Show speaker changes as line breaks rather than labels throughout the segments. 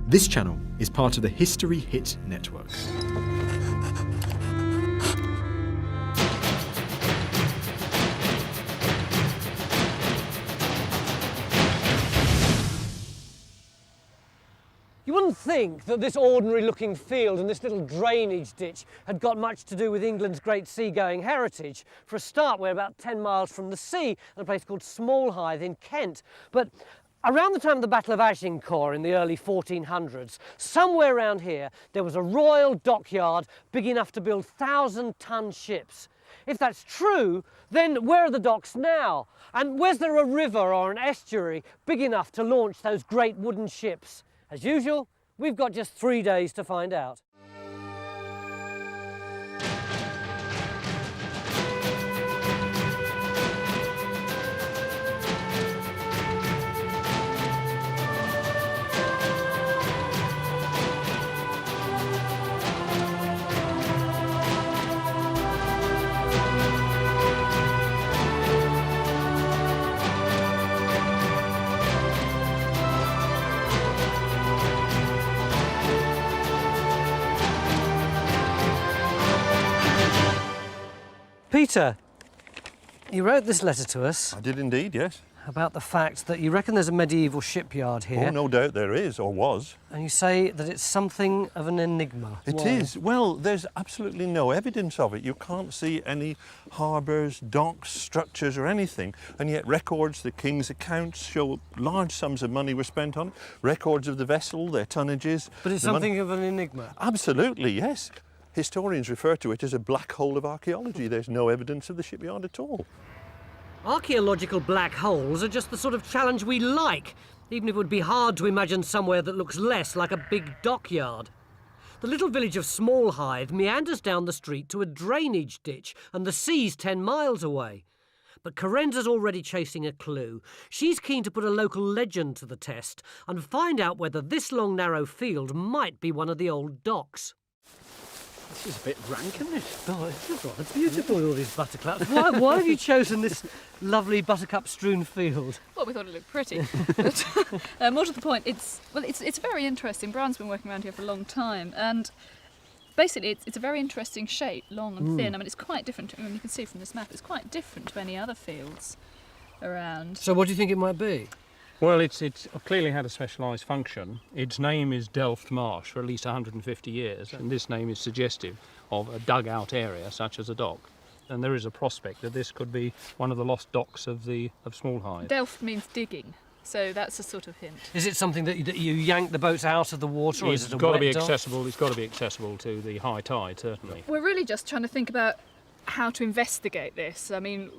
This channel is part of the History Hit network.
You wouldn't think that this ordinary-looking field and this little drainage ditch had got much to do with England's great seagoing heritage. For a start, we're about 10 miles from the sea in a place called Smallhithe in Kent. But around the time of the Battle of Agincourt in the early 1400s, somewhere around here, there was a royal dockyard big enough to build 1,000-ton ships. If that's true, then where are the docks now? And where's there a river or an estuary big enough to launch those great wooden ships? As usual, we've got just 3 days to find out. Peter, you wrote this letter to us
I did indeed, yes.
about the fact that you reckon there's a medieval shipyard here.
Oh, no doubt there is, or was.
And you say that it's something of an enigma.
It
Why?
is. Well, there's absolutely no evidence of it. You can't see any harbours, docks, structures or anything. And yet records, the king's accounts show large sums of money were spent on it. Records of the vessel, their tonnages.
But it's something of an enigma.
Absolutely, yes. Historians refer to it as a black hole of archaeology. There's no evidence of the shipyard at all.
Archaeological black holes are just the sort of challenge we like, even if it would be hard to imagine somewhere that looks less like a big dockyard. The little village of Smallhithe meanders down the street to a drainage ditch, and the sea's 10 miles away. But Carenza's already chasing a clue. She's keen to put a local legend to the test and find out whether this long, narrow field might be one of the old docks.
This is a bit rank, isn't it?
Oh, it's rather beautiful, all these buttercups. Why have you chosen this lovely buttercup-strewn field?
Well, we thought it looked pretty. But, more to the point, it's very interesting. Brian's been working around here for a long time, and basically it's a very interesting shape, long and thin. I mean, it's quite different. I mean, you can see from this map, it's quite different to any other fields around.
So what do you think it might be?
Well, it's clearly had a specialised function. Its name is Delft Marsh for at least 150 years, and this name is suggestive of a dugout area such as a dock. And there is a prospect that this could be one of the lost docks of Smallhithe.
Delft means digging, so that's a sort of hint.
Is it something that you yank the boats out of the water, or is it a
got to
wet
be
dock?
accessible. It's got to be accessible to the high tide, certainly.
We're really just trying to think about how to investigate this. I mean,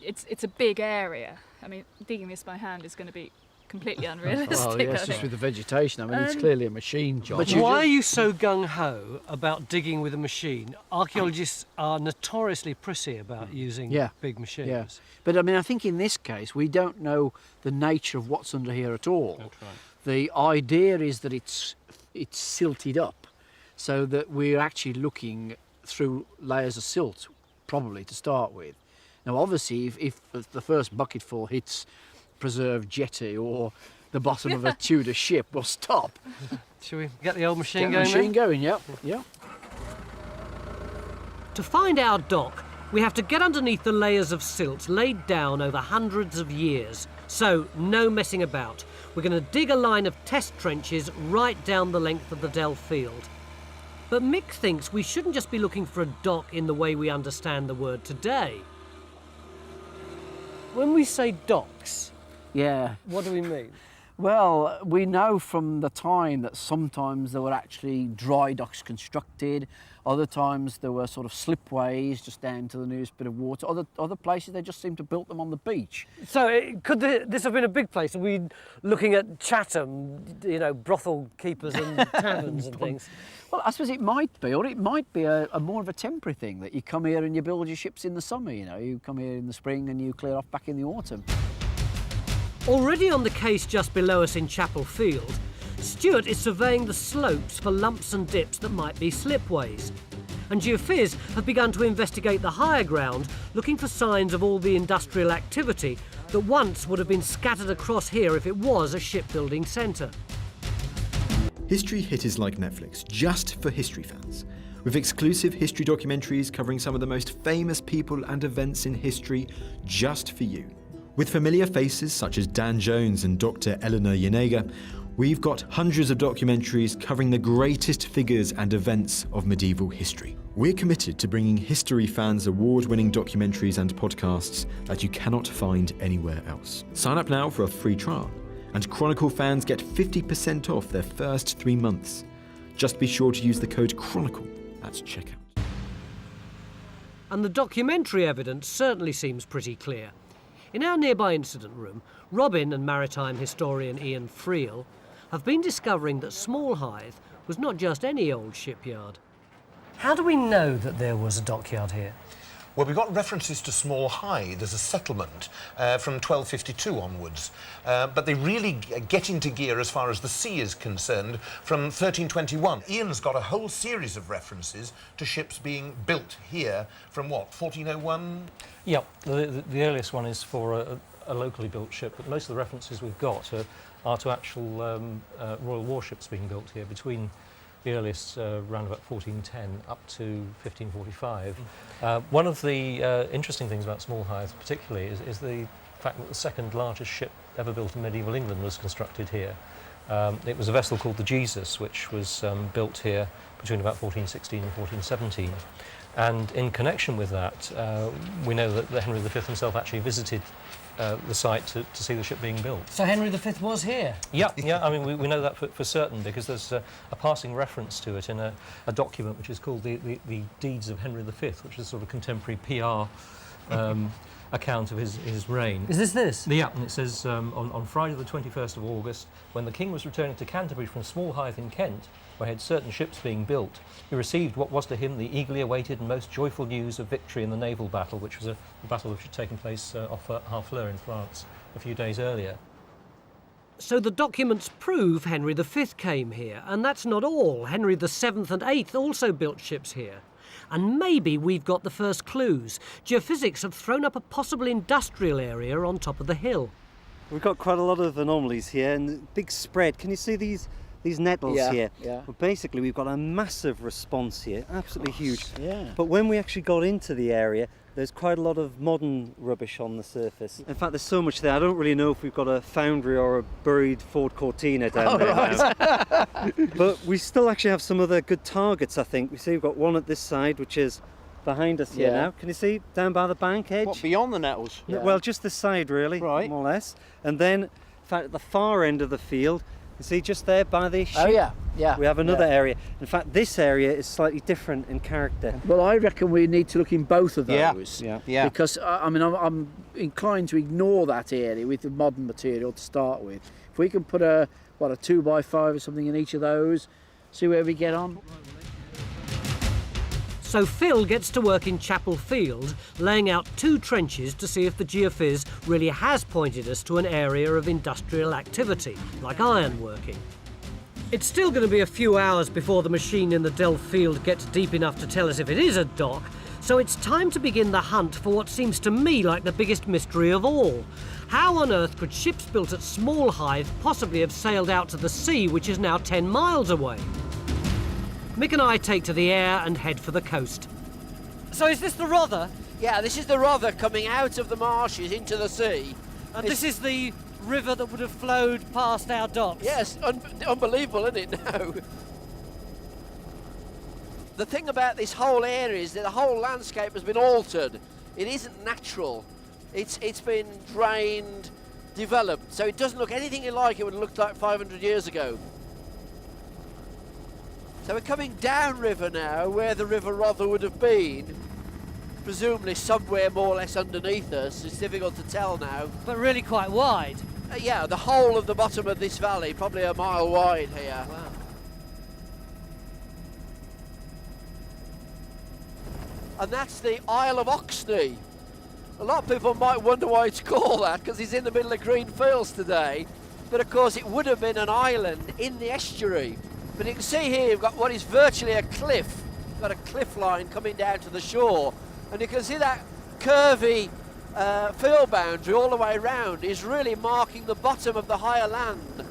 it's a big area. I mean, digging this by hand is going to be completely unrealistic.
Well, yes,
I
just
think.
with the vegetation. I mean, it's clearly a machine job.
But why are you so gung-ho about digging with a machine? Archaeologists are notoriously prissy about using big machines.
Yeah, but I mean, I think in this case we don't know the nature of what's under here at all.
That's right.
The idea is that it's silted up, so that we're actually looking through layers of silt, probably to start with. Now, obviously, if the first bucketful hits preserved jetty or the bottom of a Tudor ship, we'll stop.
Shall we get the old machine
Get the
going
machine
then?
going, yeah.
To find our dock, we have to get underneath the layers of silt laid down over hundreds of years. So, no messing about. We're going to dig a line of test trenches right down the length of the Delft field. But Mick thinks we shouldn't just be looking for a dock in the way we understand the word today. When we say docks,
Yeah.
what do we mean?
Well, we know from the time that sometimes there were actually dry docks constructed, other times there were sort of slipways just down to the nearest bit of water. Other places they just seem to build them on the beach.
So, could this have been a big place? Are we looking at Chatham, brothel keepers and taverns and things?
Well, I suppose it might be, or it might be a more of a temporary thing, that you come here and you build your ships in the summer, you come here in the spring and you clear off back in the autumn.
Already on the case just below us in Chapel Field, Stuart is surveying the slopes for lumps and dips that might be slipways. And geophys have begun to investigate the higher ground, looking for signs of all the industrial activity that once would have been scattered across here if it was a shipbuilding centre.
History Hit is like Netflix, just for history fans. With exclusive history documentaries covering some of the most famous people and events in history, just for you. With familiar faces such as Dan Jones and Dr. Eleanor Yanega, we've got hundreds of documentaries covering the greatest figures and events of medieval history. We're committed to bringing history fans award-winning documentaries and podcasts that you cannot find anywhere else. Sign up now for a free trial, and Chronicle fans get 50% off their first 3 months. Just be sure to use the code Chronicle at checkout.
And the documentary evidence certainly seems pretty clear. In our nearby incident room, Robin and maritime historian Ian Friel have been discovering that Small Hythe was not just any old shipyard. How do we know that there was a dockyard here?
Well, we've got references to Small Hythe as a settlement from 1252 onwards, but they really get into gear as far as the sea is concerned from 1321. Ian's got a whole series of references to ships being built here from what, 1401?
Yeah, the earliest one is for a locally built ship, but most of the references we've got are to actual royal warships being built here between the earliest around about 1410 up to 1545. One of the interesting things about Small Hythe particularly is the fact that the second largest ship ever built in medieval England was constructed here. It was a vessel called the Jesus, which was built here between about 1416 and 1417. And in connection with that, we know that Henry V himself actually visited the site to see the ship being built.
So Henry V was here?
Yeah, I mean, we know that for certain because there's a passing reference to it in a document which is called the Deeds of Henry V, which is a sort of contemporary PR account of his reign.
Is this?
Yeah, and it says, on Friday the 21st of August, when the King was returning to Canterbury from Small Hythe in Kent, where he had certain ships being built, he received what was to him the eagerly awaited and most joyful news of victory in the naval battle, which was a battle which had taken place off Harfleur in France a few days earlier.
So the documents prove Henry V came here, and that's not all. Henry VII and VIII also built ships here. And maybe we've got the first clues. Geophysics have thrown up a possible industrial area on top of the hill.
We've got quite a lot of anomalies here and big spread. Can you see these nettles here?
Yeah.
Well, basically, we've got a massive response here, absolutely huge.
Yeah.
But when we actually got into the area, there's quite a lot of modern rubbish on the surface. In fact, there's so much there, I don't really know if we've got a foundry or a buried Ford Cortina down there now. But we still actually have some other good targets, I think. We see we've got one at this side, which is behind us here now. Can you see down by the bank edge?
What, beyond the nettles?
Yeah. Well, just this side really,
Right.
more or less. And then, in fact, at the far end of the field, you see just there by the ship, we have another area. In fact, this area is slightly different in character.
Well, I reckon we need to look in both of those.
Yeah.
Because, I mean, I'm inclined to ignore that area with the modern material to start with. If we can put a 2x5 or something in each of those, see where we get on.
So Phil gets to work in Chapel Field, laying out 2 trenches to see if the geophys really has pointed us to an area of industrial activity, like ironworking. It's still going to be a few hours before the machine in the Delft field gets deep enough to tell us if it is a dock, so it's time to begin the hunt for what seems to me like the biggest mystery of all. How on earth could ships built at Small Hythe possibly have sailed out to the sea, which is now 10 miles away? Mick and I take to the air and head for the coast. So is this the Rother?
Yeah, this is the Rother coming out of the marshes into the sea.
And this is the river that would have flowed past our docks?
Yes, unbelievable, isn't it, now? The thing about this whole area is that the whole landscape has been altered. It isn't natural. It's been drained, developed, so it doesn't look anything like it would have looked like 500 years ago. So we're coming downriver now, where the River Rother would have been, presumably somewhere more or less underneath us. It's difficult to tell now.
But really quite wide.
Yeah, the whole of the bottom of this valley, probably a mile wide here.
Wow.
And that's the Isle of Oxney. A lot of people might wonder why it's called that, because it's in the middle of green fields today. But of course it would have been an island in the estuary. But you can see here you've got what is virtually a cliff. You've got a cliff line coming down to the shore. And you can see that curvy field boundary all the way around is really marking the bottom of the higher land.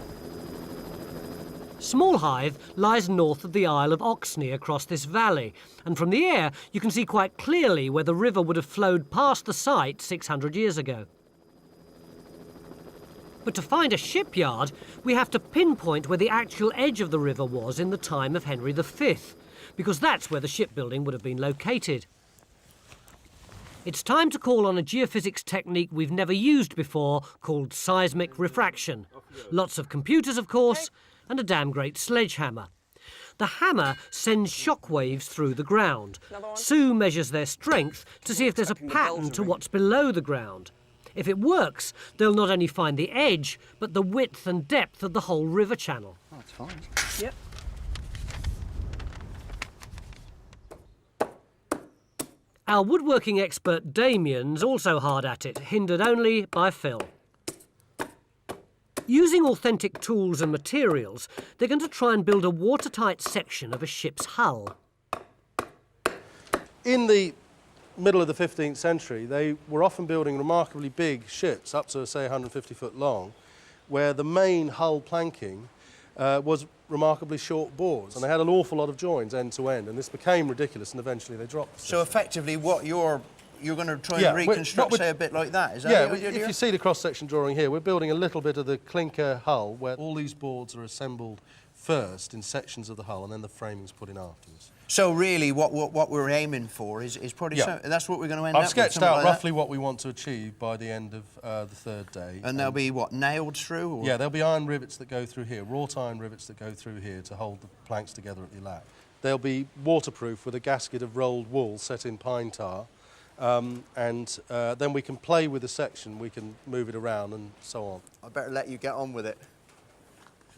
Small Hythe lies north of the Isle of Oxney across this valley, and from the air you can see quite clearly where the river would have flowed past the site 600 years ago. But to find a shipyard, we have to pinpoint where the actual edge of the river was in the time of Henry V, because that's where the shipbuilding would have been located. It's time to call on a geophysics technique we've never used before, called seismic refraction. Lots of computers, of course, and a damn great sledgehammer. The hammer sends shock waves through the ground. Sue measures their strength to see if there's a pattern to what's below the ground. If it works, they'll not only find the edge, but the width and depth of the whole river channel.
Oh, that's fine.
Yep. Our woodworking expert Damien's also hard at it, hindered only by Phil. Using authentic tools and materials, they're going to try and build a watertight section of a ship's hull.
In the middle of the 15th century, they were often building remarkably big ships, up to, say, 150 foot long, where the main hull planking was remarkably short boards, and they had an awful lot of joins end to end, and this became ridiculous, and eventually they dropped the
So
system.
effectively what you're going to try and reconstruct, say, a bit like that, is that
yeah,
what you're
if
doing?
you see the cross-section drawing here, we're building a little bit of the clinker hull, where all these boards are assembled first in sections of the hull, and then the framing's put in afterwards.
So really what we're aiming for is probably that's what we're going to end up
I've
with.
sketched out
like
roughly what we want to achieve by the end of the third day.
And they'll be, what, nailed through? Or?
Yeah, there'll be iron rivets that go through here, wrought iron rivets that go through here to hold the planks together at the lap. They'll be waterproof with a gasket of rolled wool set in pine tar, and then we can play with the section, we can move it around and so on.
I better let you get on with it.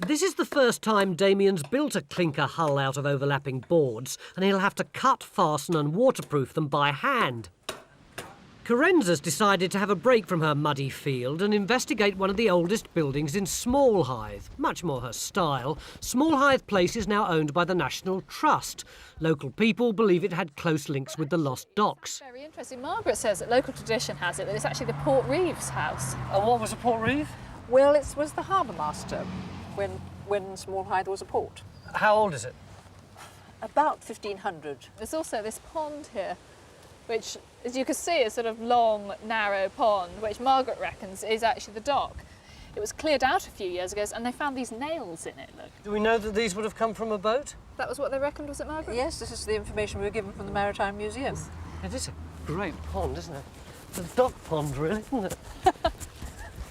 This is the first time Damien's built a clinker hull out of overlapping boards, and he'll have to cut, fasten and waterproof them by hand. Carenza's decided to have a break from her muddy field and investigate one of the oldest buildings in Small Hythe. Much more her style, Small Hythe Place is now owned by the National Trust. Local people believe it had close links with the lost docks.
Very interesting. Margaret says that local tradition has it that it's actually the Port Reeves house.
And what was a Port Reeve?
Well, it was the harbour master when Small Hythe was a port.
How old is it?
About 1500.
There's also this pond here, which, as you can see, is sort of long, narrow pond, which Margaret reckons is actually the dock. It was cleared out a few years ago, and they found these nails in it, look.
Do we know that these would have come from a boat?
That was what they reckoned, was it, Margaret?
Yes, this is the information we were given from the Maritime Museum.
It is a great pond, isn't it? It's a dock pond, really, isn't it?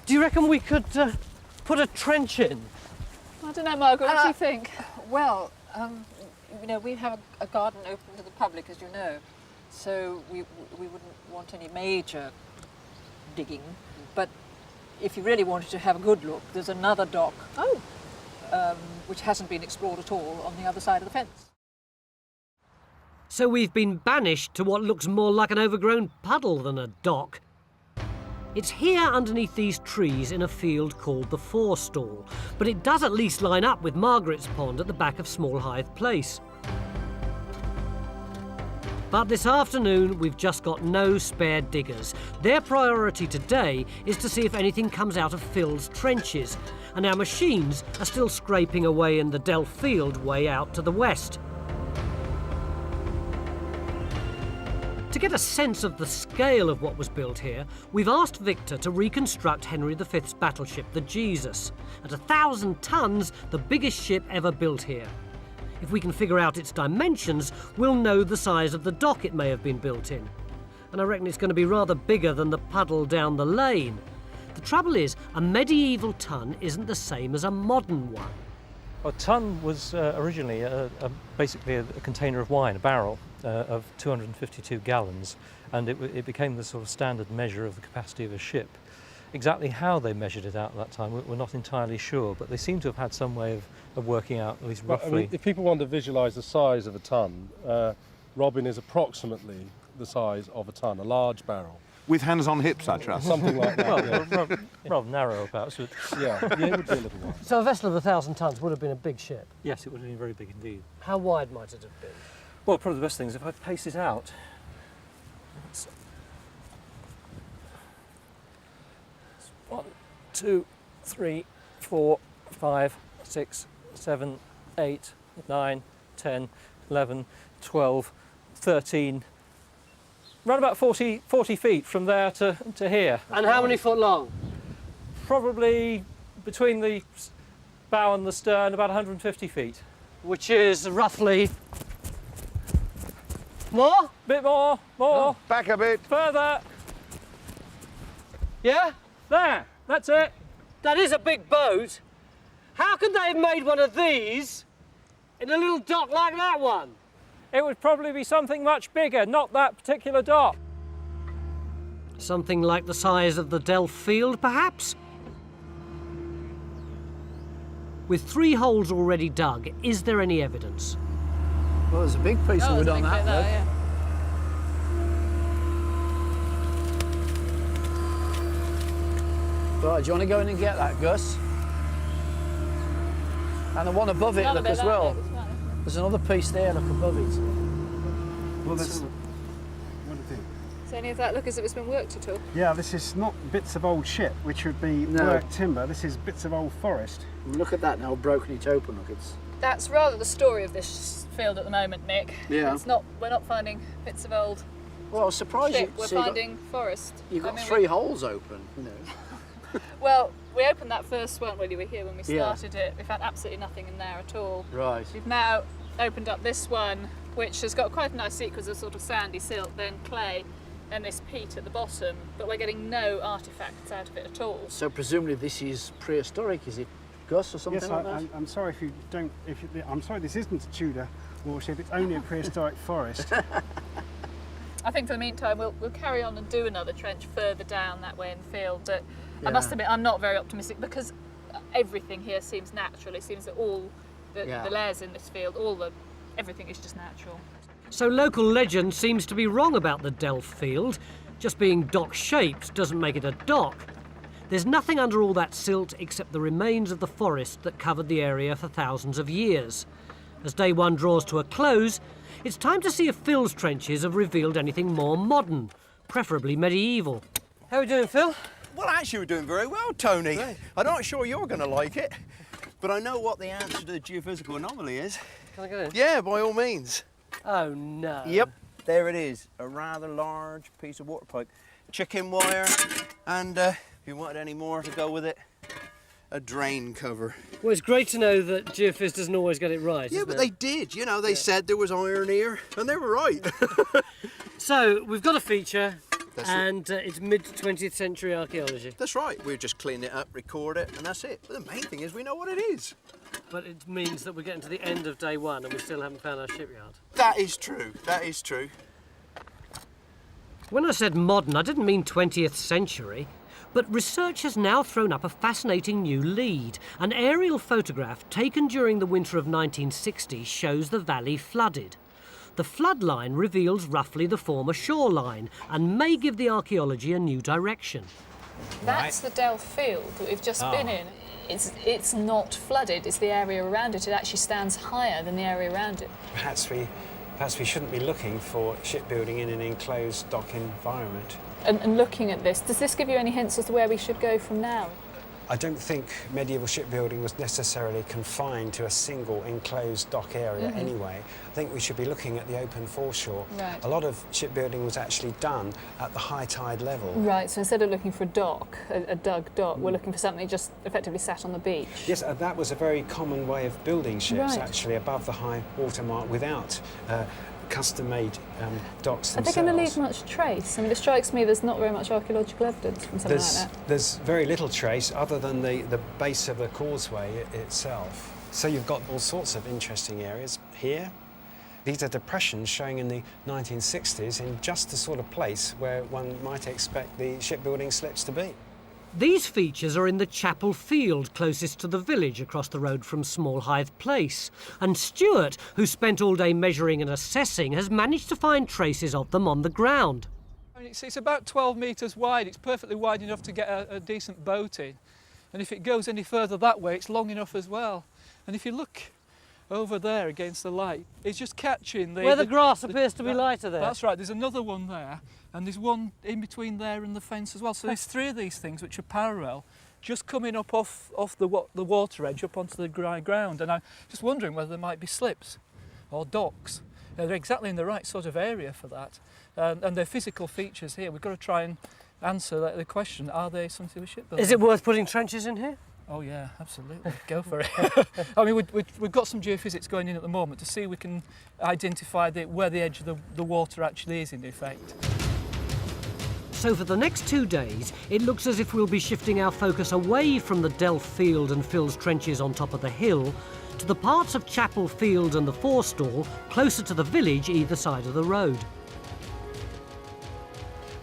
Do you reckon we could put a trench in?
I don't know, Margaret, what do you think?
Well, you know, we have a garden open to the public, as you know, so we wouldn't want any major digging. But if you really wanted to have a good look, there's another dock, which hasn't been explored at all, on the other side of the fence.
So we've been banished to what looks more like an overgrown puddle than a dock. It's here underneath these trees in a field called the Forestall, but it does at least line up with Margaret's Pond at the back of Small Hythe Place. But this afternoon, we've just got no spare diggers. Their priority today is to see if anything comes out of Phil's trenches, and our machines are still scraping away in the Delft field way out to the west. To get a sense of the scale of what was built here, we've asked Victor to reconstruct Henry V's battleship, the Jesus. At 1,000 tons, the biggest ship ever built here. If we can figure out its dimensions, we'll know the size of the dock it may have been built in. And I reckon it's going to be rather bigger than the puddle down the lane. The trouble is, a medieval ton isn't the same as a modern one.
A ton was originally basically a container of wine, a barrel of 252 gallons, and it became the sort of standard measure of the capacity of a ship. Exactly how they measured it out at that time, we're not entirely sure, but they seem to have had some way of working out, at least roughly.
I mean, if people want to visualise the size of a ton, Robin is approximately the size of a ton, a large barrel.
With hands on hips, I trust.
Something like that.
Well, rather narrow about. So
yeah, it would be a little wide.
So a vessel of 1,000 tons would have been a big ship.
yes, it would have been very big indeed.
How wide might it have been?
Well, probably the best thing is if I pace it out. It's 1, 2, 3, 4, 5, 6, 7, 8, 9, 10, 11, 12, 13. Around about 40 feet from there to here.
And how many foot long?
Probably between the bow and the stern, about 150 feet.
Which is roughly... More?
Bit more.
Oh,
back a bit.
Further.
Yeah?
There. That's it.
That is a big boat. How could they have made one of these in a little dock like that one?
It would probably be something much bigger, not that particular dock.
Something like the size of the Delft Field, perhaps? With 3 holes already dug, is there any evidence?
Well, there's a big piece of wood on that, though.
Yeah.
Right, do you want to go in and get that, Gus? And the one above it, look, as well. There's another piece there, look, above it.
Well, that's... What is it?
Does any of that look as if it's been worked at all?
Yeah, this is not bits of old ship, which would be worked timber. This is bits of old forest.
Look at that now, broken it open, look, it's...
That's rather the story of this field at the moment, Nick.
Yeah.
It's not, we're not finding bits of old
Well, I was surprised
ship, we're finding forest.
You've got 3 holes open, you know.
Well, we opened that first one when you were here when we
Yeah.
started it. We found absolutely nothing in there at all.
Right.
We've now opened up this one, which has got quite a nice sequence of sort of sandy silt, then clay, and this peat at the bottom, but we're getting no artefacts out of it at all.
So presumably this is prehistoric, is it, Gus, or something
Yes,
like that?
I'm sorry if you don't... I'm sorry, this isn't a Tudor warship. It's only a prehistoric forest.
I think for the meantime we'll carry on and do another trench further down that way in the field. But I must admit I'm not very optimistic because everything here seems natural. It seems that all the layers in this field, everything is just natural.
So local legend seems to be wrong about the Delft Field. Just being dock-shaped doesn't make it a dock. There's nothing under all that silt except the remains of the forest that covered the area for thousands of years. As day one draws to a close, it's time to see if Phil's trenches have revealed anything more modern, preferably medieval. How are we doing, Phil?
Well, actually, we're doing very well, Tony. Right. I'm not sure you're going to like it, but I know what the answer to the geophysical anomaly is.
Can I get in?
Yeah, by all means.
Oh, no.
Yep, there it is. A rather large piece of water pipe. Chicken wire, and if you wanted any more to go with it, a drain cover.
Well, it's great to know that Geophys doesn't always get it right.
Yeah, but they did. You know, they said there was iron here, and they were right.
So, we've got a feature, it's mid-20th century archaeology.
That's right. We'll just clean it up, record it, and that's it. But the main thing is we know what it is.
But it means that we're getting to the end of day one and we still haven't found our shipyard.
That is true. That is true.
When I said modern, I didn't mean 20th century. But research has now thrown up a fascinating new lead. An aerial photograph taken during the winter of 1960 shows the valley flooded. The flood line reveals roughly the former shoreline and may give the archaeology a new direction.
That's the Delft Field that we've just been in. It's not flooded, it's the area around it. It actually stands higher than the area around it.
Perhaps we shouldn't be looking for shipbuilding in an enclosed dock environment.
And looking at this, does this give you any hints as to where we should go from now?
I don't think medieval shipbuilding was necessarily confined to a single enclosed dock area anyway. I think we should be looking at the open foreshore.
Right.
A lot of shipbuilding was actually done at the high tide level.
Right, so instead of looking for a dock, a dug dock, we're looking for something just effectively sat on the beach.
Yes, that was a very common way of building ships,
Right.
actually, above the high water mark without custom-made docks themselves.
Are they going to leave much trace? I mean, it strikes me there's not very much archaeological evidence from something like that.
There's very little trace other than the base of the causeway itself. So you've got all sorts of interesting areas here. These are depressions showing in the 1960s in just the sort of place where one might expect the shipbuilding slips to be.
These features are in the Chapel Field closest to the village across the road from Small Hythe Place. And Stuart, who spent all day measuring and assessing, has managed to find traces of them on the ground.
I mean, it's about 12 metres wide. It's perfectly wide enough to get a decent boat in. And if it goes any further that way, it's long enough as well. And if you look over there against the light, it's just catching
where the grass appears to be lighter there.
That's right, there's another one there, and there's one in between there and the fence as well. So there's 3 of these things which are parallel,
just coming up off the water edge up onto the dry ground, and I'm just wondering whether there might be slips or docks. They're exactly in the right sort of area for that, and their physical features here. We've got to try and answer the question: are they something with shipbuilding?
Is it worth putting trenches in here?
Oh yeah, absolutely. Go for it. I mean, we've got some geophysics going in at the moment to see if we can identify where the edge of the water actually is in effect.
So for the next 2 days, it looks as if we'll be shifting our focus away from the Delft Field and Phil's trenches on top of the hill to the parts of Chapel Field and the forestall closer to the village either side of the road.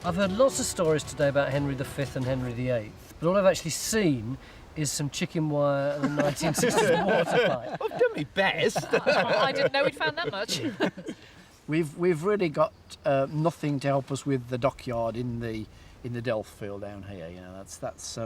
I've heard lots of stories today about Henry V and Henry VIII, but all I've actually seen is some chicken wire and a 1960s water pipe.
I've done my best.
I didn't know we'd found that much.
We've really got nothing to help us with the dockyard in the Delft Field down here. You know, that's.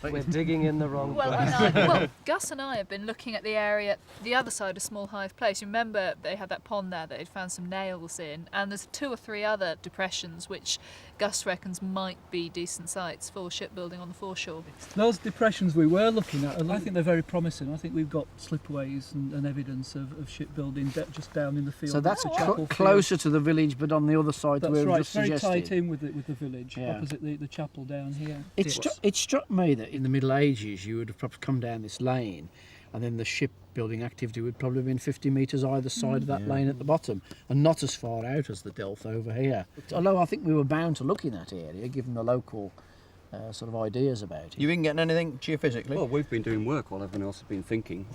We're digging in the wrong place.
Well, Gus and I have been looking at the area, the other side of Small Hythe Place. You remember they had that pond there that they'd found some nails in, and there's 2 or 3 other depressions which Gus reckons might be decent sites for shipbuilding on the foreshore.
Those depressions we were looking at, I think they're very promising. I think we've got slipways and evidence of shipbuilding just down in the field.
So that's
Chapel
closer to the village, but on the other side.
That's
we're
right,
just
very
suggesting.
tight in with the village, opposite the chapel down here.
It struck me that in the Middle Ages you would have probably come down this lane, and then the shipbuilding activity would probably have been 50 metres either side of that lane at the bottom, and not as far out as the Delft over here. Although I think we were bound to look in that area, given the local sort of ideas about it.
You been getting anything geophysically?
Well, we've been doing work while everyone else has been thinking.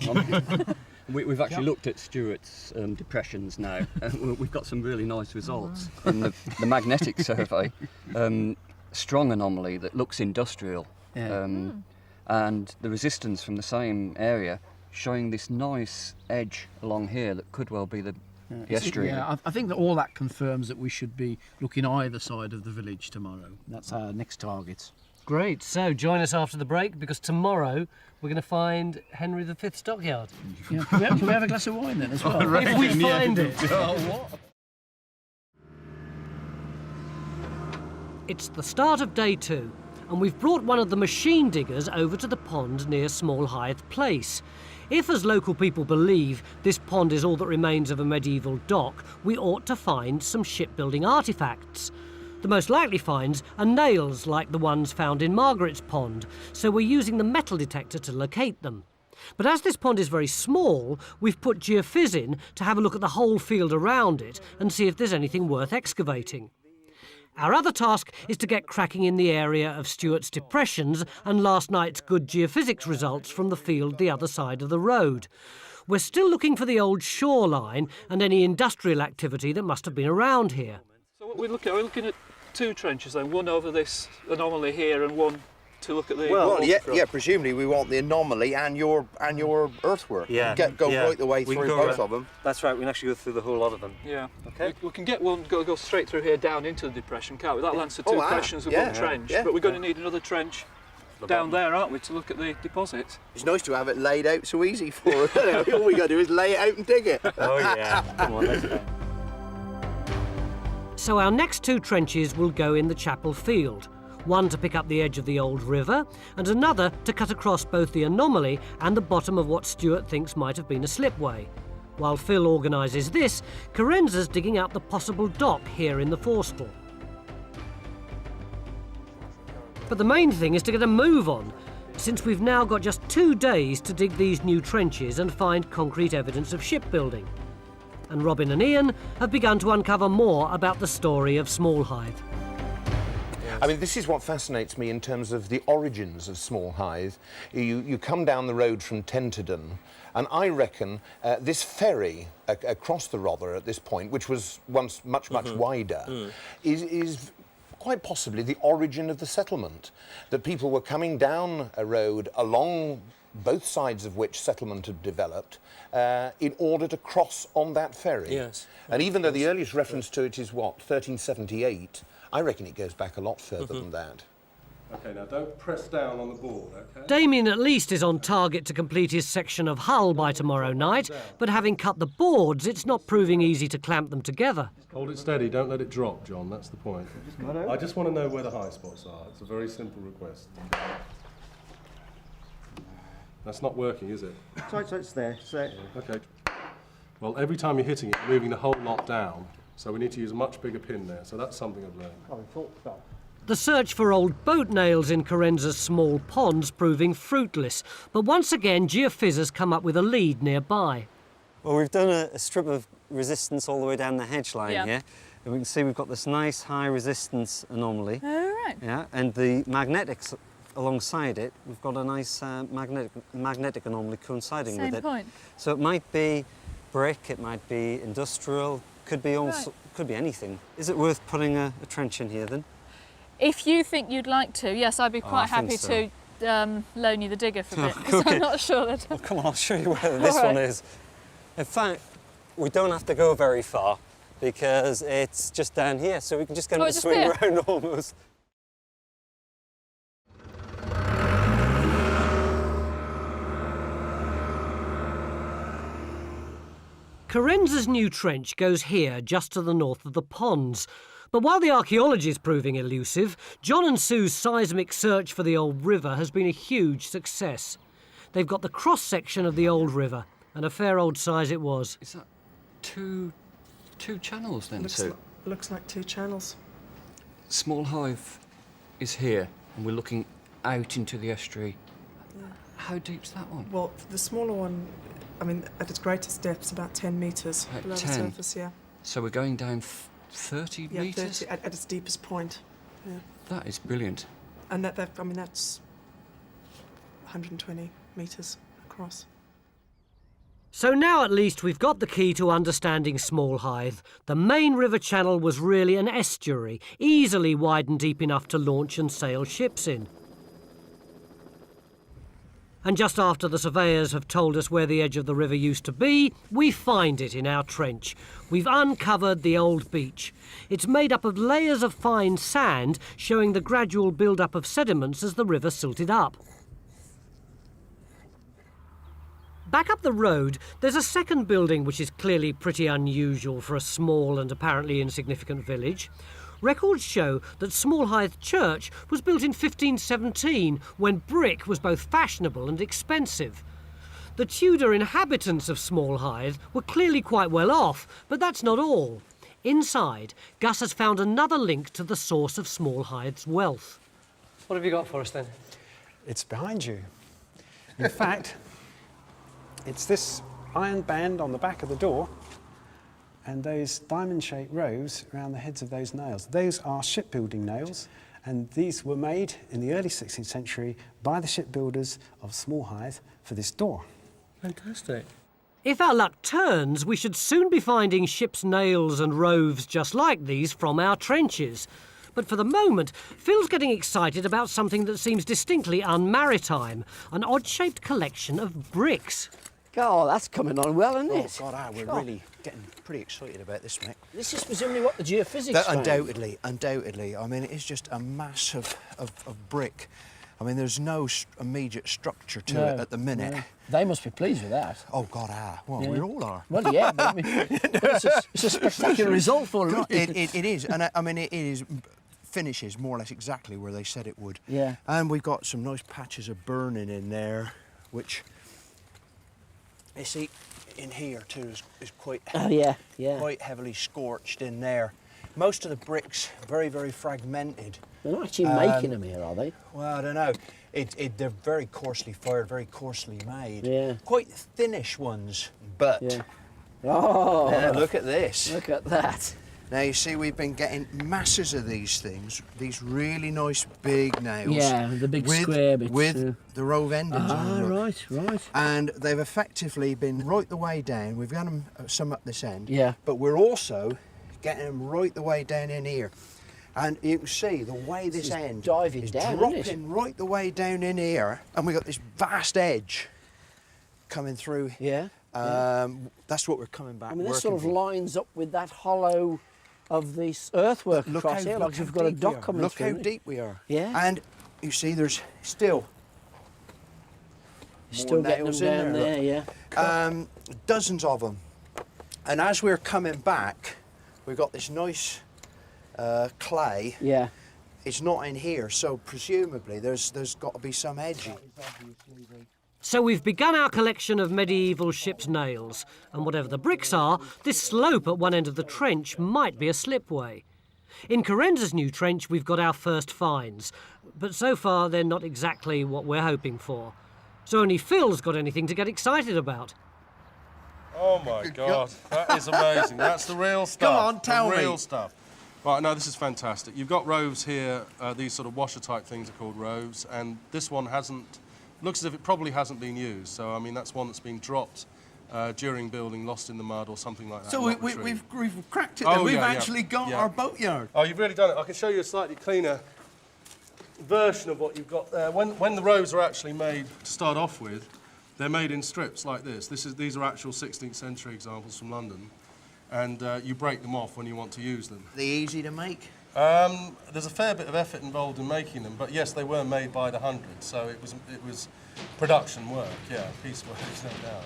We've actually looked at Stuart's depressions now, and we've got some really nice results. In the magnetic survey, strong anomaly that looks industrial. And the resistance from the same area showing this nice edge along here that could well be the estuary.
Yeah, I think that all that confirms that we should be looking either side of the village tomorrow. That's our next target.
Great, so join us after the break, because tomorrow we're going to find Henry V's dockyard.
Yeah, can we have a glass of wine then as well?
If we find it. It's the start of day 2. And we've brought one of the machine diggers over to the pond near Small Hythe Place. If, as local people believe, this pond is all that remains of a medieval dock, we ought to find some shipbuilding artefacts. The most likely finds are nails like the ones found in Margaret's Pond, so we're using the metal detector to locate them. But as this pond is very small, we've put geophys in to have a look at the whole field around it and see if there's anything worth excavating. Our other task is to get cracking in the area of Stuart's depressions and last night's good geophysics results from the field the other side of the road. We're still looking for the old shoreline and any industrial activity that must have been around here.
So what we're looking at 2 trenches then, one over this anomaly here and one to look at the...
Well, yeah, presumably we want the anomaly and your earthwork.
Yeah.
Go right the way through both of them.
That's right, we can actually go through the whole lot of them.
Yeah.
Okay.
We can get one, go straight through here down into the depression, can't we? That'll answer 2 questions with one trench, but we're going to need another trench down there, aren't we, to look at the deposit.
It's nice to have it laid out so easy for us. All we got to do is lay it out and dig it.
Oh yeah, come on, let's go.
So our next 2 trenches will go in the Chapel Field. One to pick up the edge of the old river, and another to cut across both the anomaly and the bottom of what Stuart thinks might have been a slipway. While Phil organises this, Carenza's digging out the possible dock here in the forestall. But the main thing is to get a move on, since we've now got just 2 days to dig these new trenches and find concrete evidence of shipbuilding. And Robin and Ian have begun to uncover more about the story of Small Hythe.
I mean, this is what fascinates me in terms of the origins of Small Hythe. You come down the road from Tenterden, and I reckon this ferry across the Rother at this point, which was once much wider, is quite possibly the origin of the settlement. That people were coming down a road along both sides of which settlement had developed in order to cross on that ferry.
Yes.
And even though the earliest reference to it is, what, 1378, I reckon it goes back a lot further than that.
OK, now don't press down on the board, OK?
Damien at least is on target to complete his section of hull by tomorrow night, but having cut the boards, it's not proving easy to clamp them together.
Hold it steady, don't let it drop, John, that's the point. I just want to know where the high spots are. It's a very simple request. That's not working, is it?
So it's there. So
Okay. Well, every time you're hitting it, you're moving the whole lot down. So we need to use a much bigger pin there. So that's something I've learned.
The search for old boat nails in Corenza's small ponds proving fruitless, but once again geophysics come up with a lead nearby.
Well, we've done a strip of resistance all the way down the hedge line here, and we can see we've got this nice high resistance anomaly.
Oh, right.
Yeah, and the magnetics alongside it, we've got a nice magnetic anomaly coinciding with it.
Same point.
So it might be brick, it might be industrial, could be also, could be anything. Is it worth putting a trench in here then?
If you think you'd like to, yes, I'd be quite happy to loan you the digger for a bit, because I'm not sure that...
Well, come on, I'll show you where this one is. In fact, we don't have to go very far because it's just down here, so we can just get to swing around almost.
Corenza's new trench goes here, just to the north of the ponds. But while the archaeology is proving elusive, John and Sue's seismic search for the old river has been a huge success. They've got the cross-section of the old river, and a fair old size it was.
Is that two channels then, Sue?
Looks like 2 channels.
Small Hythe is here, and we're looking out into the estuary.
Yeah.
How deep's that one?
Well, the smaller one, I mean, at its greatest depth, is about 10 metres
At
below
10.
the surface, yeah.
So we're going down 30
Yeah,
metres?
30 at its deepest point. Yeah.
That is brilliant.
And I mean, that's 120 metres across.
So now at least we've got the key to understanding Small Hythe. The main river channel was really an estuary, easily wide and deep enough to launch and sail ships in. And just after the surveyors have told us where the edge of the river used to be, we find it in our trench. We've uncovered the old beach. It's made up of layers of fine sand, showing the gradual build-up of sediments as the river silted up. Back up the road, there's a second building which is clearly pretty unusual for a small and apparently insignificant village. Records show that Small Hythe Church was built in 1517, when brick was both fashionable and expensive. The Tudor inhabitants of Small Hythe were clearly quite well off, but that's not all. Inside, Gus has found another link to the source of Small Hythe's wealth. What have you got for us then?
It's behind you. In fact, it's this iron band on the back of the door and those diamond-shaped rows around the heads of those nails. Those are shipbuilding nails, and these were made in the early 16th century by the shipbuilders of Small Hythe for this door.
Fantastic.
If our luck turns, we should soon be finding ship's nails and roves just like these from our trenches. But for the moment, Phil's getting excited about something that seems distinctly unmaritime, an odd-shaped collection of bricks.
Oh, that's coming on well, isn't it?
Oh, God, we're really getting pretty excited about this, Mick.
This is presumably what the geophysics found.
Undoubtedly. I mean, it is just a mass of brick. I mean, there's no immediate structure to it at the minute.
No. They must be pleased with that.
Oh, God, well, we all are.
Well, yeah, but I mean, it's a spectacular result for them.
It is, and I mean, it is finishes more or less exactly where they said it would.
Yeah.
And we've got some nice patches of burning in there, which... You see, in here too is quite, quite heavily scorched in there. Most of the bricks very, very fragmented.
They're not actually making them here, are they?
Well, I don't know. They're very coarsely fired, very coarsely made.
Yeah.
Quite thinnish ones, but.
Yeah. Oh!
Yeah, look at this.
Look at that.
Now you see, we've been getting masses of these things, these really nice big nails.
Yeah, the big square bits.
With the rove endings on them.
Right.
And they've effectively been right the way down. We've got them some up this end.
Yeah.
But we're also getting them right the way down in here. And you can see the way this end is dropping right the way down in here. And we've got this vast edge coming through.
Yeah.
That's what we're coming back.
I mean, this sort of lines up with that hollow of this earthwork across here, like you've got a dock coming through.
Look how deep we are.
Yeah.
And you see there's still
Still getting them down there, yeah.
Dozens of them. And as we're coming back, we've got this nice clay.
Yeah.
It's not in here, so presumably there's got to be some edging.
So we've begun our collection of medieval ship's nails, and whatever the bricks are, this slope at one end of the trench might be a slipway. In Carenza's new trench, we've got our first finds, but so far they're not exactly what we're hoping for. So only Phil's got anything to get excited about.
Oh my God, that is amazing. That's the real stuff.
Come on, tell me.
The real stuff. Right, no, this is fantastic. You've got roves here, these sort of washer type things are called roves, and this one looks as if it probably hasn't been used. So, I mean, that's one that's been dropped during building, lost in the mud or something like that.
So we've cracked it then. We've actually got our boatyard.
Oh, you've really done it. I can show you a slightly cleaner version of what you've got there. When the rows are actually made to start off with, they're made in strips like this. These are actual 16th century examples from London, and you break them off when you want to use them.
Are they easy to make?
There's a fair bit of effort involved in making them, but yes, they were made by the hundreds, so it was production work, yeah, piecework, no doubt.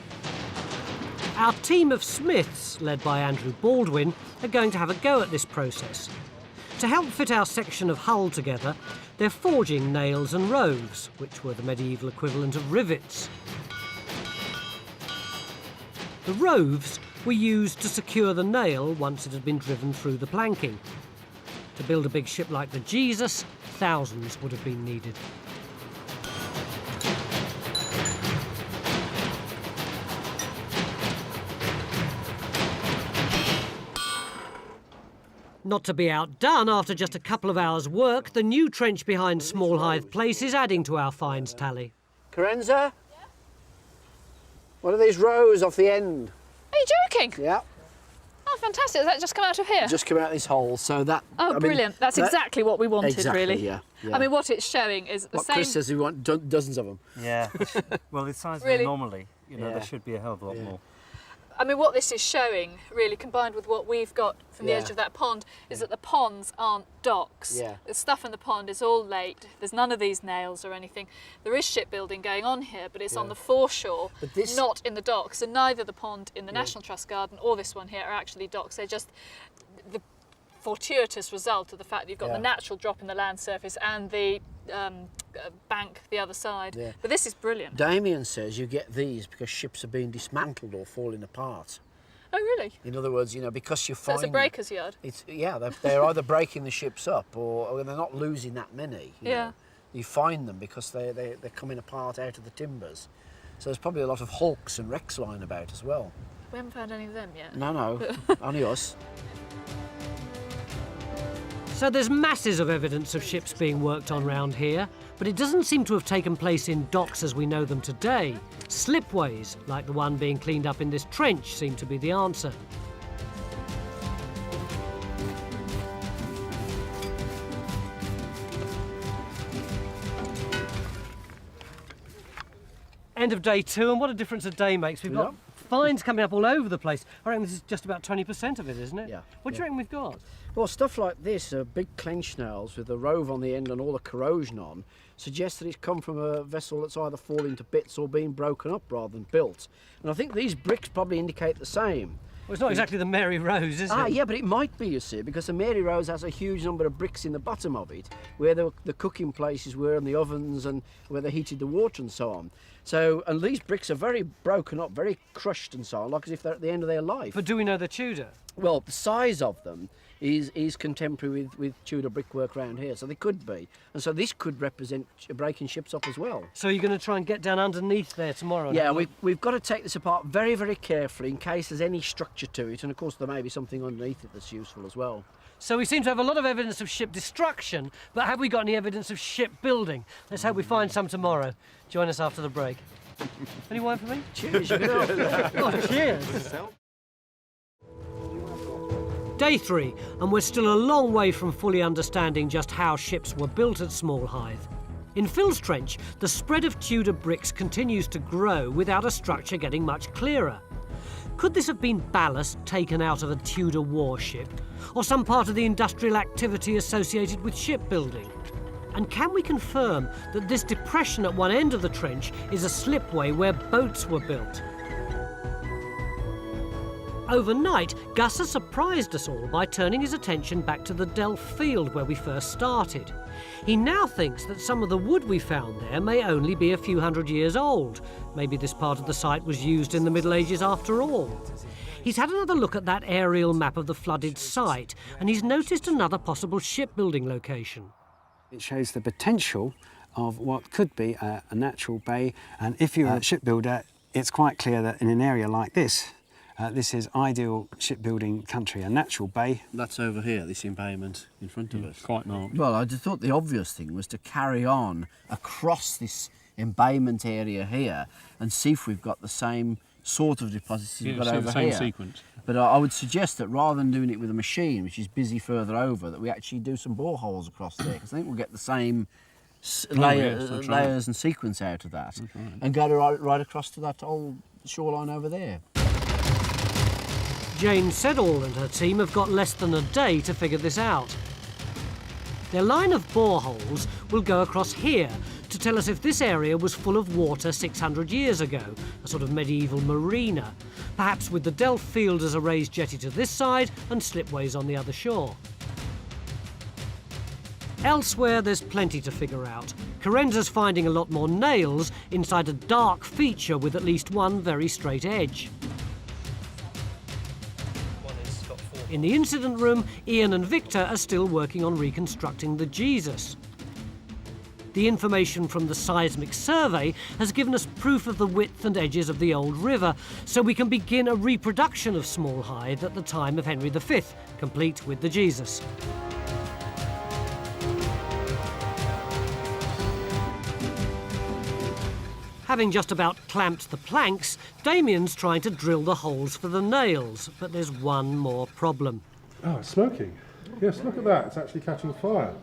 Our team of smiths, led by Andrew Baldwin, are going to have a go at this process. To help fit our section of hull together, they're forging nails and roves, which were the medieval equivalent of rivets. The roves were used to secure the nail once it had been driven through the planking. To build a big ship like the Jesus, thousands would have been needed. Not to be outdone, after just a couple of hours' work, the new trench behind Small Hythe Place is adding to our finds tally.
Carenza? Yeah? What are these rows off the end?
Are you joking?
Yeah.
Oh, fantastic. Has that just come out of here?
Just come out of this hole, so that...
Oh, brilliant. That's exactly what we wanted,
exactly,
really.
Yeah.
I mean, what it's showing is the same...
Chris says we want dozens of them.
Yeah. Well, the size
Really?
of the anomaly, there should be a hell of a lot more.
I mean, what this is showing, really, combined with what we've got from the edge of that pond, is that the ponds aren't docks.
Yeah.
The stuff in the pond is all laid. There's none of these nails or anything. There is shipbuilding going on here, but it's on the foreshore, not in the docks. And neither the pond in the National Trust Garden or this one here are actually docks. They're just the fortuitous result of the fact that you've got the natural drop in the land surface and the bank the other side.
Yeah.
But this is brilliant.
Damien says you get these because ships are being dismantled or falling apart.
Oh, really?
In other words, because you
So
find...
it's a breaker's yard?
They're either breaking the ships up or they're not losing that many. You know. You find them because they're coming apart out of the timbers. So there's probably a lot of hulks and wrecks lying about as well.
We haven't found any of them yet.
No, only us.
So there's masses of evidence of ships being worked on round here, but it doesn't seem to have taken place in docks as we know them today. Slipways, like the one being cleaned up in this trench, seem to be the answer. End of day 2, and what a difference a day makes. We've got finds coming up all over the place. I reckon this is just about 20% of it, isn't it?
Yeah.
What do you reckon we've got?
Well, stuff like this, big clench nails with the rove on the end and all the corrosion on, suggests that it's come from a vessel that's either falling to bits or being broken up rather than built. And I think these bricks probably indicate the same.
Well, it's not exactly the Mary Rose, is it?
Yeah, but it might be, you see, because the Mary Rose has a huge number of bricks in the bottom of it, where the cooking places were and the ovens and where they heated the water and so on. So, and these bricks are very broken up, very crushed and so on, like as if they're at the end of their life.
But do we know they're Tudor?
Well, the size of them is contemporary with Tudor brickwork around here, so they could be. And so this could represent breaking ships up as well.
So you're going to try and get down underneath there tomorrow?
Yeah, we've got to take this apart very, very carefully in case there's any structure to it, and of course there may be something underneath it that's useful as well.
So we seem to have a lot of evidence of ship destruction, but have we got any evidence of ship building? Let's hope we find some tomorrow. Join us after the break. Any wine for me?
Cheers.
Oh, cheers. Day 3, and we're still a long way from fully understanding just how ships were built at Small Hythe. In Phil's trench, the spread of Tudor bricks continues to grow without a structure getting much clearer. Could this have been ballast taken out of a Tudor warship, or some part of the industrial activity associated with shipbuilding? And can we confirm that this depression at one end of the trench is a slipway where boats were built? Overnight, Gus has surprised us all by turning his attention back to the Delft field where we first started. He now thinks that some of the wood we found there may only be a few hundred years old. Maybe this part of the site was used in the Middle Ages after all. He's had another look at that aerial map of the flooded site, and he's noticed another possible shipbuilding location.
It shows the potential of what could be a natural bay, and if you're a shipbuilder, it's quite clear that in an area like this, this is ideal shipbuilding country, a natural bay.
That's over here, this embayment in front of us.
Quite marked.
Well, I just thought the obvious thing was to carry on across this embayment area here and see if we've got the same sort of deposits we've got over
the same
here.
sequence.
But I would suggest that rather than doing it with a machine, which is busy further over, that we actually do some boreholes across there, because I think we'll get the same layers and sequence out of that, and go right across to that old shoreline over there.
Jane Seddall and her team have got less than a day to figure this out. Their line of boreholes will go across here to tell us if this area was full of water 600 years ago, a sort of medieval marina, perhaps with the Delft field as a raised jetty to this side and slipways on the other shore. Elsewhere, there's plenty to figure out. Carenza's finding a lot more nails inside a dark feature with at least one very straight edge. In the incident room, Ian and Victor are still working on reconstructing the Jesus. The information from the seismic survey has given us proof of the width and edges of the old river, so we can begin a reproduction of Small Hythe at the time of Henry V, complete with the Jesus. Having just about clamped the planks, Damien's trying to drill the holes for the nails, but there's one more problem.
Oh, it's smoking. Yes, look at that. It's actually catching fire.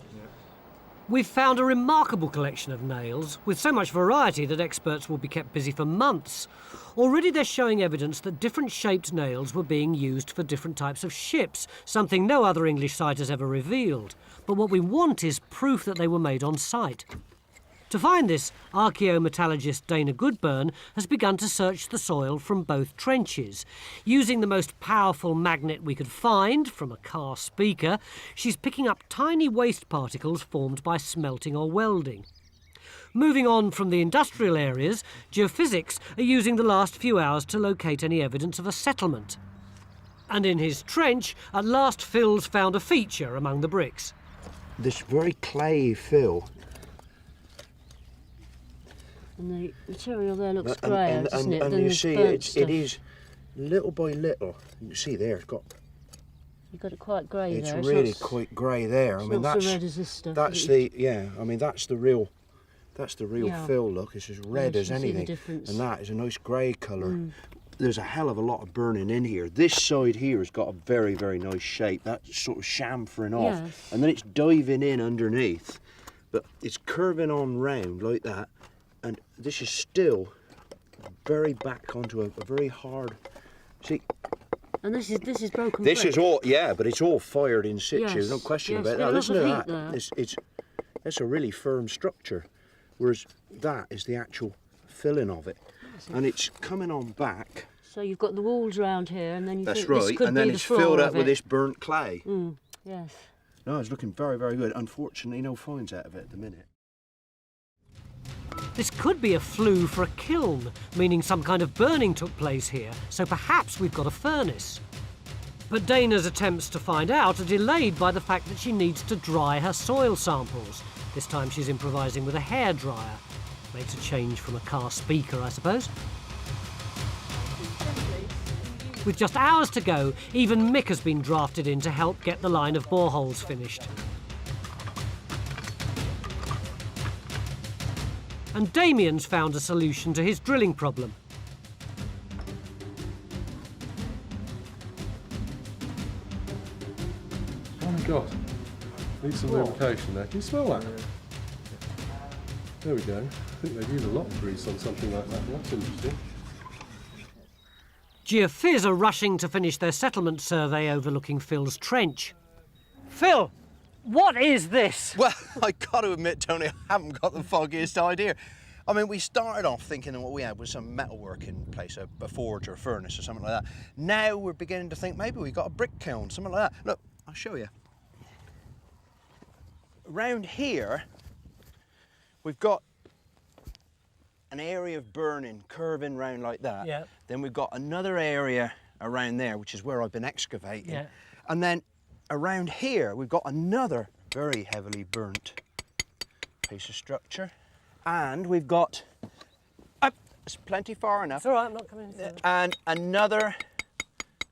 We've found a remarkable collection of nails, with so much variety that experts will be kept busy for months. Already they're showing evidence that different shaped nails were being used for different types of ships, something no other English site has ever revealed. But what we want is proof that they were made on site. To find this, archaeometallurgist Dana Goodburn has begun to search the soil from both trenches. Using the most powerful magnet we could find, from a car speaker, she's picking up tiny waste particles formed by smelting or welding. Moving on from the industrial areas, geophysics are using the last few hours to locate any evidence of a settlement. And in his trench, at last Phil's found a feature among the bricks.
This very clayey fill.
And the material there looks grey, doesn't it?
And you see, it is little by little. You can see there, it's got.
You've got it quite grey there.
It's really quite grey there.
It's not so red as this stuff.
That's the I mean that's the real fill. Look, it's as red as anything, and that is a nice grey colour. There's a hell of a lot of burning in here. This side here has got a very, very nice shape. That's sort of chamfering off, and then it's diving in underneath, but it's curving on round like that. And this is still very back onto a very hard. See.
And this is broken.
This
brick.
is all, but it's all fired in situ.
Yes,
No question
yes,
about that. Listen to that.
There.
It's a really firm structure, whereas that is the actual filling of it, and it's coming on back.
So you've got the walls round here, and then you
That's
think
right,
this could
and then
be
it's
the floor
filled up
of
with
it.
this burnt clay.
Yes.
No, it's looking very, very good. Unfortunately, no finds out of it at the minute.
This could be a flue for a kiln, meaning some kind of burning took place here, so perhaps we've got a furnace. But Dana's attempts to find out are delayed by the fact that she needs to dry her soil samples. This time she's improvising with a hairdryer. Makes a change from a car speaker, I suppose. With just hours to go, even Mick has been drafted in to help get the line of boreholes finished. And Damien's found a solution to his drilling problem.
Oh my God. Need some lubrication there. Can you smell that? There we go. I think they've used a lot of grease on something like that. That's interesting.
Geophys are rushing to finish their settlement survey overlooking Phil's trench. Phil, what is this?
Well, I got to admit, Tony, I haven't got the foggiest idea. I mean, we started off thinking that what we had was some metalwork in place, a forge or a furnace or something like that. Now we're beginning to think maybe we got a brick kiln, something like that. Look, I'll show you. Around here, we've got an area of burning curving round like that.
Yeah.
Then we've got another area around there, which is where I've been excavating.
Yeah.
And then around here, we've got another very heavily burnt piece of structure. And we've got, it's plenty far enough.
It's all right, I'm not coming in.
And another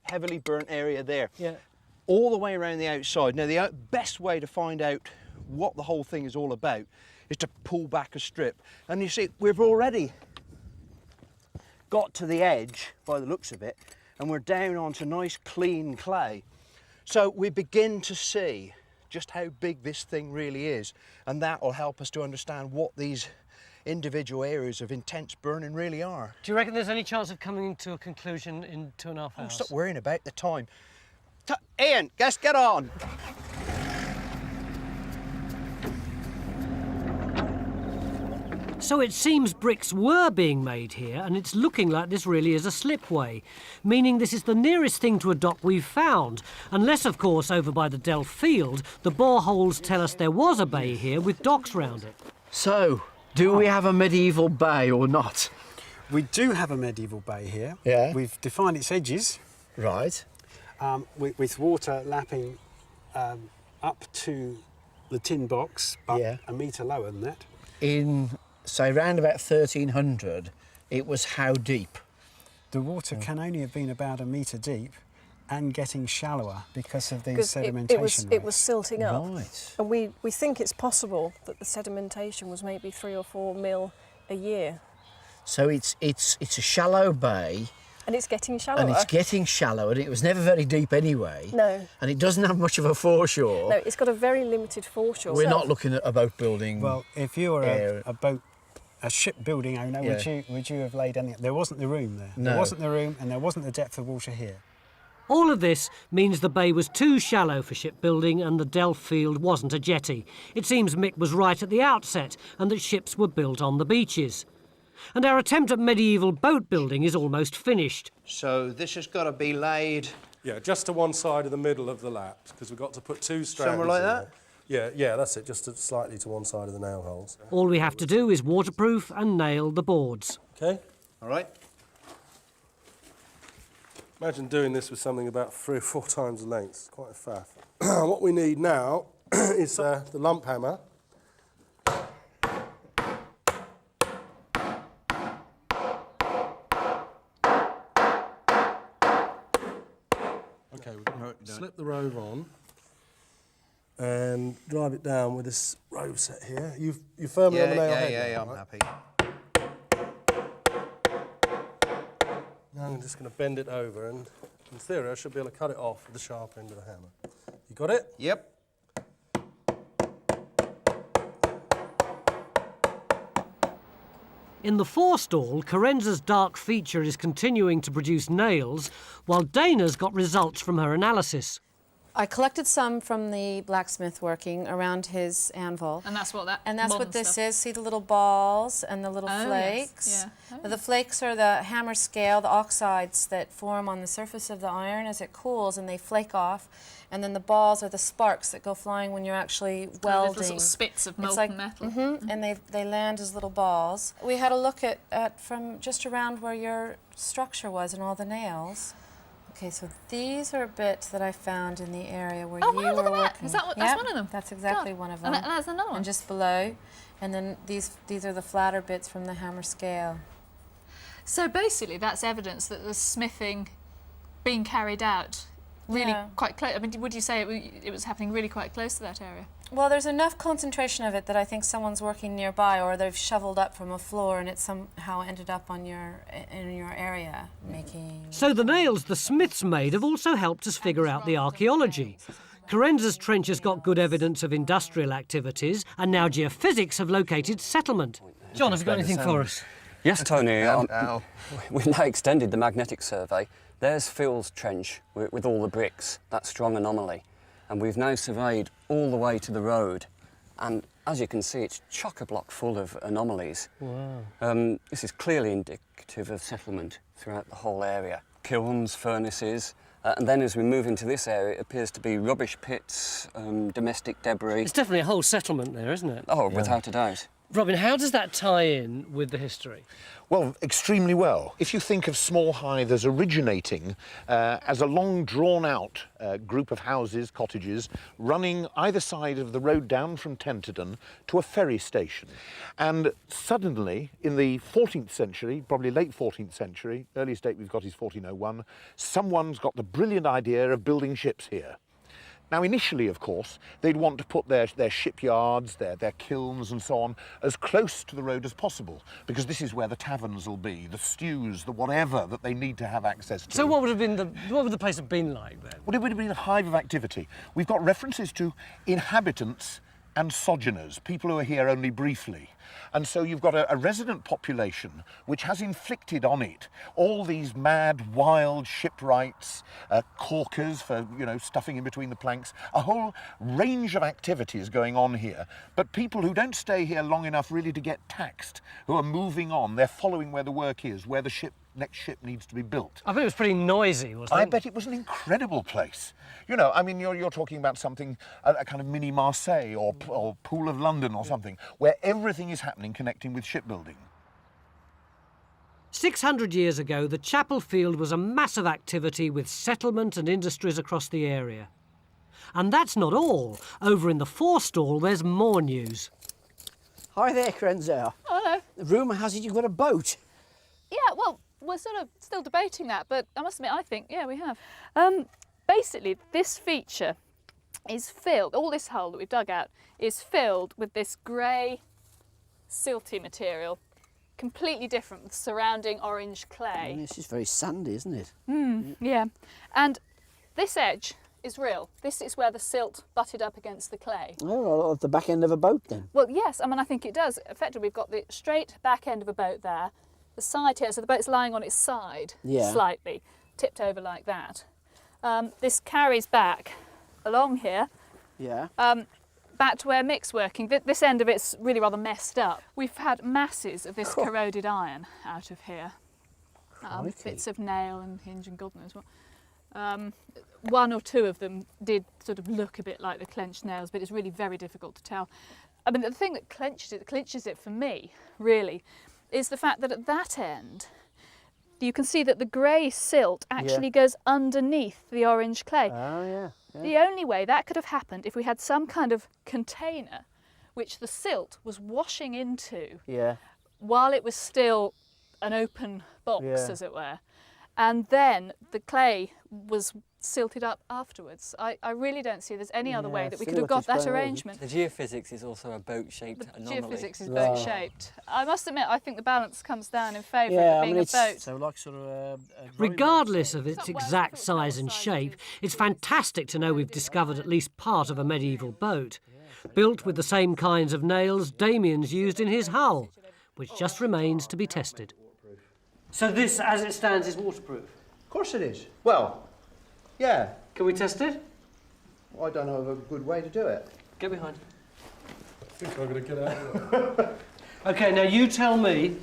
heavily burnt area there.
Yeah.
All the way around the outside. Now, the best way to find out what the whole thing is all about is to pull back a strip. And you see, we've already got to the edge, by the looks of it, and we're down onto nice clean clay. So we begin to see just how big this thing really is, and that will help us to understand what these individual areas of intense burning really are.
Do you reckon there's any chance of coming to a conclusion in 2.5 hours?
Oh, stop worrying about the time. Ian, let's get on.
So it seems bricks were being made here, and it's looking like this really is a slipway, meaning this is the nearest thing to a dock we've found, unless, of course, over by the Delft field, the boreholes tell us there was a bay here with docks round it.
So, do we have a medieval bay or not?
We do have a medieval bay here.
Yeah.
We've defined its edges.
Right.
With water lapping up to the tin box, but a metre lower than that.
In, say, round about 1300, it was how deep?
The water can only have been about a metre deep and getting shallower because of the sedimentation.
It was silting up.
Right.
And we think it's possible that the sedimentation was maybe 3 or 4 mil a year.
So it's a shallow bay.
And it's getting shallower.
And it's getting shallower, and it was never very deep anyway.
No.
And it doesn't have much of a foreshore.
No, it's got a very limited foreshore.
We're not looking at a boat building.
Well, if you were a shipbuilding owner, would you have laid anything? There wasn't the room there.
No.
There wasn't the room, and there wasn't the depth of water here.
All of this means the bay was too shallow for shipbuilding and the Delft field wasn't a jetty. It seems Mick was right at the outset and that ships were built on the beaches. And our attempt at medieval boat building is almost finished.
So this has got to be laid...
Yeah, just to one side of the middle of the laps, because we've got to put 2 strands
Somewhere like that?
Yeah, that's it, just slightly to one side of the nail holes.
All we have to do is waterproof and nail the boards.
OK.
All right.
Imagine doing this with something about 3 or 4 times the length. It's quite a faff. What we need now is the lump hammer. Okay, we're going to slip the rove on and drive it down with this rove set here. You firmly on the nail head?
Yeah, I'm happy.
Now I'm just going to bend it over, and in theory I should be able to cut it off with the sharp end of the hammer. You got it?
Yep.
In the forestall, Carenza's dark feature is continuing to produce nails, while Dana's got results from her analysis.
I collected some from the blacksmith working around his anvil.
And that's what
this
stuff
is. See the little balls and the little flakes?
Yes. Yeah. Oh.
The flakes are the hammer scale, the oxides that form on the surface of the iron as it cools, and they flake off. And then the balls are the sparks that go flying when you're actually welding.
Little sort of spits of molten
it's like,
metal.
And they land as little balls. We had a look at from just around where your structure was and all the nails. Okay, so these are bits that I found in the area where you were working.
Is that that's one of them?
That's exactly one of them.
And that's another one.
And just below, and then these are the flatter bits from the hammer scale.
So basically, that's evidence that the smithing being carried out really quite close. I mean, would you say it was happening really quite close to that area?
Well, there's enough concentration of it that I think someone's working nearby, or they've shoveled up from a floor and it somehow ended up in your area making...
So the nails the smiths made have also helped us figure out the archaeology. Carenza's trench has got good evidence of industrial activities, and now geophysics have located settlement. John, have you got anything for us?
Yes, Tony. We've now extended the magnetic survey. There's Phil's trench with all the bricks, that strong anomaly. And we've now surveyed all the way to the road And as you can see, it's chock-a-block full of anomalies.
Wow.
This is clearly indicative of settlement throughout the whole area. Kilns, furnaces, and then as we move into this area, it appears to be rubbish pits, domestic debris.
It's definitely a whole settlement there, isn't it?
Oh, without a doubt.
Robin, how does that tie in with the history?
Well, extremely well. If you think of Small Hythe as originating as a long, drawn-out group of houses, cottages, running either side of the road down from Tenterden to a ferry station. And suddenly, in the 14th century, probably late 14th century, earliest date we've got is 1401, someone's got the brilliant idea of building ships here. Now, initially, of course, they'd want to put their shipyards, their kilns and so on, as close to the road as possible, because this is where the taverns will be, the stews, the whatever that they need to have access to.
So what would the place have been like then?
Well, it would have been a hive of activity. We've got references to inhabitants and sojourners, people who are here only briefly. And so you've got a resident population which has inflicted on it all these mad, wild shipwrights, caulkers for, you know, stuffing in between the planks, a whole range of activities going on here. But people who don't stay here long enough really to get taxed, who are moving on, they're following where the work is, where the next ship needs to be built.
I bet it was pretty noisy, wasn't it?
I bet it was an incredible place. You know, I mean, you're talking about something, a kind of mini Marseille or Pool of London or something, where everything is happening connecting with shipbuilding.
600 years ago, the Chapel Field was a massive activity with settlement and industries across the area. And that's not all. Over in the forestall, there's more news.
Hi there, Krenzer.
Hello.
The rumour has it you've got a boat.
Yeah, well, we're sort of still debating that, but I must admit, I think, yeah, we have. Basically, this feature is filled, all this hole that we've dug out is filled with this grey, silty material, completely different with surrounding orange clay.
This is very sandy, isn't it?
Yeah. And this edge is real. This is where the silt butted up against the clay.
Oh, at the back end of a boat then?
Well, yes, I mean, I think it does. Effectively, we've got the straight back end of a boat there, the side here, so the boat's lying on its side slightly, tipped over like that. This carries back along here.
Yeah.
Back to where Mick's working. This end of it's really rather messed up. We've had masses of this corroded iron out of here. Bits of nail and hinge and God knows what. One or two of them did sort of look a bit like the clenched nails, but it's really very difficult to tell. I mean, the thing that clinches it for me, really, is the fact that at that end, you can see that the grey silt actually goes underneath the orange clay.
Oh, yeah.
The only way that could have happened if we had some kind of container which the silt was washing into while it was still an open box, as it were. And then the clay was silted up afterwards. I really don't see there's any other way that we could have got that arrangement.
The geophysics is also a boat-shaped anomaly.
Geophysics is boat-shaped. I must admit, I think the balance comes down in favour of it being a boat.
So like sort of
Regardless of its exact size and shape, it's fantastic to know we've discovered at least part of a medieval boat. Built with the same kinds of nails Damien's used in his hull, which just remains to be tested. So this, as it stands, is waterproof?
Of course it is. Well, yeah.
Can we test it?
I don't know of a good way to do it.
Get behind.
I think I'm going to get out of here.
OK, now you tell me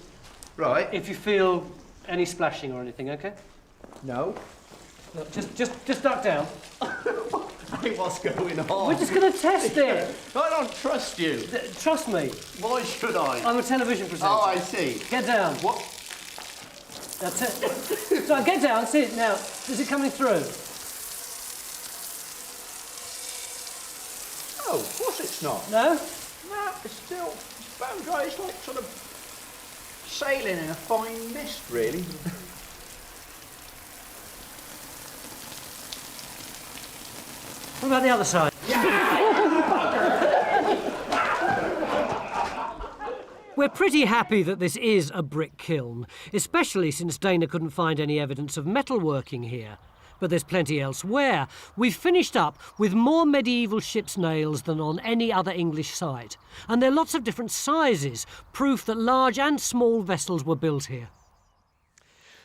if
you feel any splashing or anything, OK?
No.
No, just duck down.
Hey, what's going on?
We're just going to test it.
I don't trust you.
Trust me.
Why should I?
I'm a television presenter.
Oh, I see.
Get down.
What?
That's it. So get down, see it now. Is it coming through?
Oh, of course it's not.
No?
No, it's still, it's bone dry. It's like sort of sailing in a fine mist, really.
What about the other side? We're pretty happy that this is a brick kiln, especially since Dana couldn't find any evidence of metalworking here. But there's plenty elsewhere. We've finished up with more medieval ship's nails than on any other English site. And there are lots of different sizes, proof that large and small vessels were built here.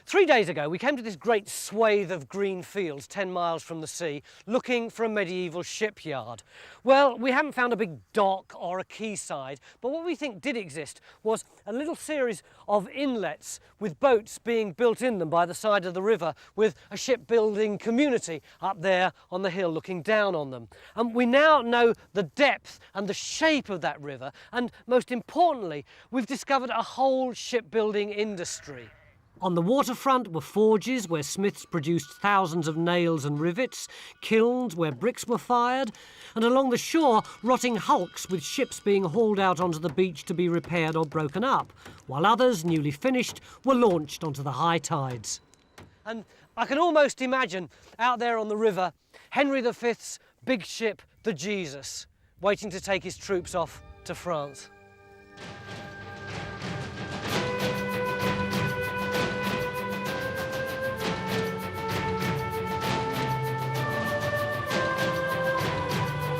3 days ago, we came to this great swathe of green fields 10 miles from the sea, looking for a medieval shipyard. Well, we haven't found a big dock or a quayside, but what we think did exist was a little series of inlets with boats being built in them by the side of the river, with a shipbuilding community up there on the hill looking down on them. And we now know the depth and the shape of that river, and most importantly, we've discovered a whole shipbuilding industry. On the waterfront were forges where smiths produced thousands of nails and rivets, kilns where bricks were fired, and along the shore, rotting hulks with ships being hauled out onto the beach to be repaired or broken up, while others, newly finished, were launched onto the high tides. And I can almost imagine, out there on the river, Henry V's big ship, the Jesus, waiting to take his troops off to France.